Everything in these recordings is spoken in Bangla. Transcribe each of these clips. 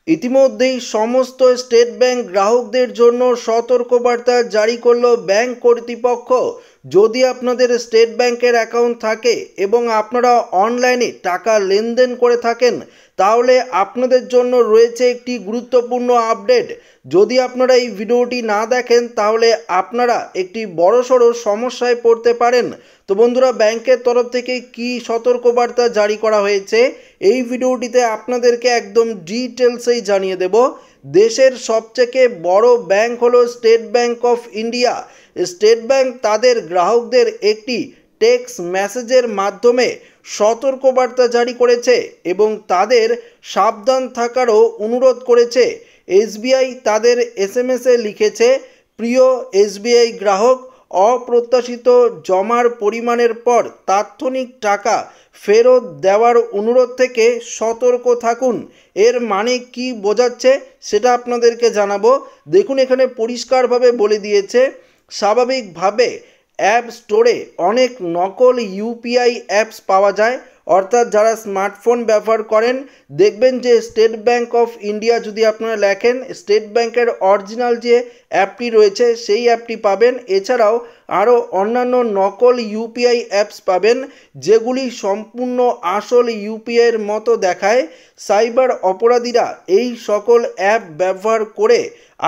ইতিমধ্যেই সমস্ত স্টেট ব্যাংক গ্রাহকদের জন্য সতর্কবার্তা জারি করলো ব্যাংক কর্তৃপক্ষ। যদি আপনাদের স্টেট ব্যাংকের অ্যাকাউন্ট থাকে এবং আপনারা অনলাইনে টাকা লেনদেন করে থাকেন, তাহলে আপনাদের জন্য রয়েছে একটি গুরুত্বপূর্ণ আপডেট। যদি আপনারা এই ভিডিওটি না দেখেন, তাহলে আপনারা একটি বড়সড় সমস্যায় পড়তে পারেন। তো বন্ধুরা, ব্যাংকের তরফ থেকে কি সতর্কবার্তা জারি করা হয়েছে এই ভিডিওটিতে আপনাদেরকে একদম ডিটেলসেই জানিয়ে দেব। দেশের সবথেকে বড় ব্যাংক হলো state bank of India. State bank তাদের গ্রাহকদের একটি টেক্সট মেসেজের মাধ্যমে সতর্কবার্তা জারি করেছে এবং তাদের সাবধান থাকারও অনুরোধ করেছে। এসবিআই তাদের এসএমএসে লিখেছে, প্রিয় এসবিআই গ্রাহক, অপ্রত্যাশিত জমার পরিমাণের পর তাৎক্ষণিক টাকা ফেরত দেওয়ার অনুরোধ থেকে সতর্ক থাকুন। এর মানে কি বোঝাচ্ছে সেটা আপনাদেরকে জানাবো। দেখুন, এখানে পরিষ্কারভাবে বলে দিয়েছে, স্বাভাবিকভাবে অ্যাপ স্টোরে অনেক নকল ইউপিআই অ্যাপস পাওয়া যায়। অর্থাৎ যারা স্মার্টফোন ব্যবহার করেন, দেখবেন যে স্টেট ব্যাংক অফ ইন্ডিয়া যদি আপনারা লেখেন, স্টেট ব্যাংকের অরিজিনাল যে অ্যাপটি রয়েছে সেই অ্যাপটি পাবেন। এছাড়াও আরও অন্যান্য নকল ইউপিআই অ্যাপস পাবেন, যেগুলি সম্পূর্ণ আসল ইউপিআইয়ের মতো দেখায়। সাইবার অপরাধীরা এই সকল অ্যাপ ব্যবহার করে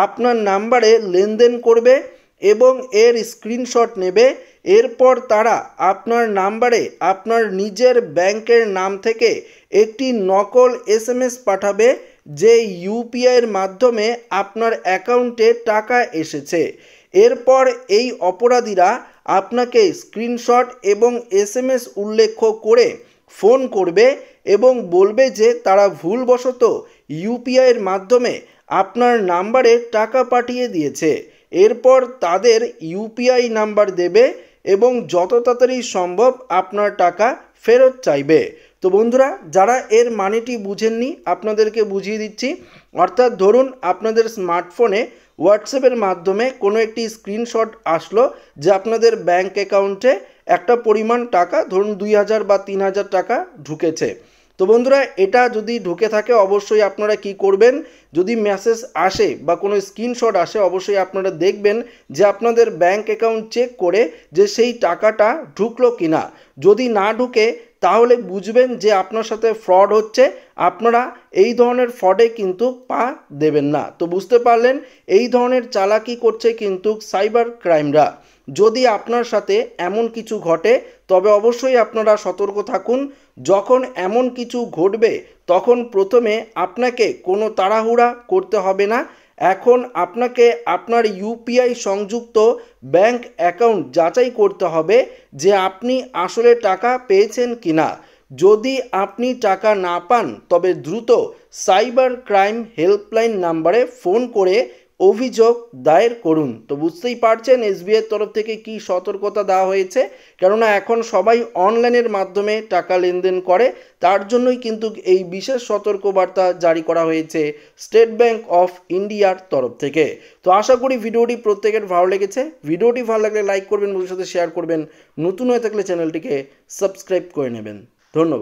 আপনার নাম্বারে লেনদেন করবে এবং এর স্ক্রিনশট নেবে। এরপর তারা আপনার নাম্বারে আপনার নিজের ব্যাংকের নাম থেকে একটি নকল এসএমএস পাঠাবে যে ইউপিআইয়ের মাধ্যমে আপনার অ্যাকাউন্টে টাকা এসেছে। এরপর এই অপরাধীরা আপনাকে স্ক্রিনশট এবং এসএমএস উল্লেখ করে ফোন করবে এবং বলবে যে তারা ভুলবশত ইউপিআইয়ের মাধ্যমে আপনার নাম্বারে টাকা পাঠিয়ে দিয়েছে। এরপর তাদের ইউপিআই নাম্বার দেবে এবং যত তাড়াতাড়ি সম্ভব আপনার টাকা ফেরত চাইবে। তো বন্ধুরা, যারা এর মানেটি বুঝেননি আপনাদেরকে বুঝিয়ে দিচ্ছি। অর্থাৎ ধরুন আপনাদের স্মার্টফোনে হোয়াটসঅ্যাপের মাধ্যমে কোনো একটি স্ক্রিনশট আসলো যে আপনাদের ব্যাংক অ্যাকাউন্টে একটা পরিমাণ টাকা, ধরুন 2000 বা 3000 টাকা ঢুকেছে। তো বন্ধুরা, এটা যদি ঢুকে থাকে অবশ্যই আপনারা কি করবেন, যদি মেসেজ আসে বা কোনো স্ক্রিনশট আসে, অবশ্যই আপনারা দেখবেন যে আপনাদের ব্যাংক অ্যাকাউন্ট চেক করে যে সেই টাকাটা ঢুকলো কিনা। যদি না ঢুকে তাহলে বুঝবেন যে আপনার সাথে ফ্রড হচ্ছে। আপনারা এই ধরনের ফ্রডে কিন্তু পা দেবেন না। তো বুঝতে পারলেন, এই ধরনের চালাকি করছে কিন্তু সাইবার ক্রাইমরা। যদি আপনার সাথে এমন কিছু ঘটে তবে অবশ্যই আপনারা সতর্ক থাকুন। যখন এমন কিছু ঘটবে তখন প্রথমে আপনাকে কোনো তাড়াহুড়া করতে হবে না। এখন আপনাকে আপনার ইউপিআই সংযুক্ত ব্যাংক অ্যাকাউন্ট যাচাই করতে হবে যে আপনি আসলে টাকা পেয়েছেন কিনা। যদি আপনি টাকা না পান তবে দ্রুত সাইবার ক্রাইম হেল্পলাইন নাম্বারে ফোন করে অভিযোগ দায়ের করুন। তো বুঝতেই পারছেন এসবিআইয়ের তরফ থেকে কি সতর্কতা দেওয়া হয়েছে, কেননা এখন সবাই অনলাইনের মাধ্যমে টাকা লেনদেন করে। তার জন্যই কিন্তু এই বিশেষ সতর্কবার্তা জারি করা হয়েছে স্টেট ব্যাংক অফ ইন্ডিয়ার তরফ থেকে। তো আশা করি ভিডিওটি প্রত্যেকের ভালো লেগেছে। ভিডিওটি ভালো লাগলে লাইক করবেন, বন্ধুদের সাথে শেয়ার করবেন, নতুন হয়ে থাকলে চ্যানেলটিকে সাবস্ক্রাইব করে নেবেন। ধন্যবাদ।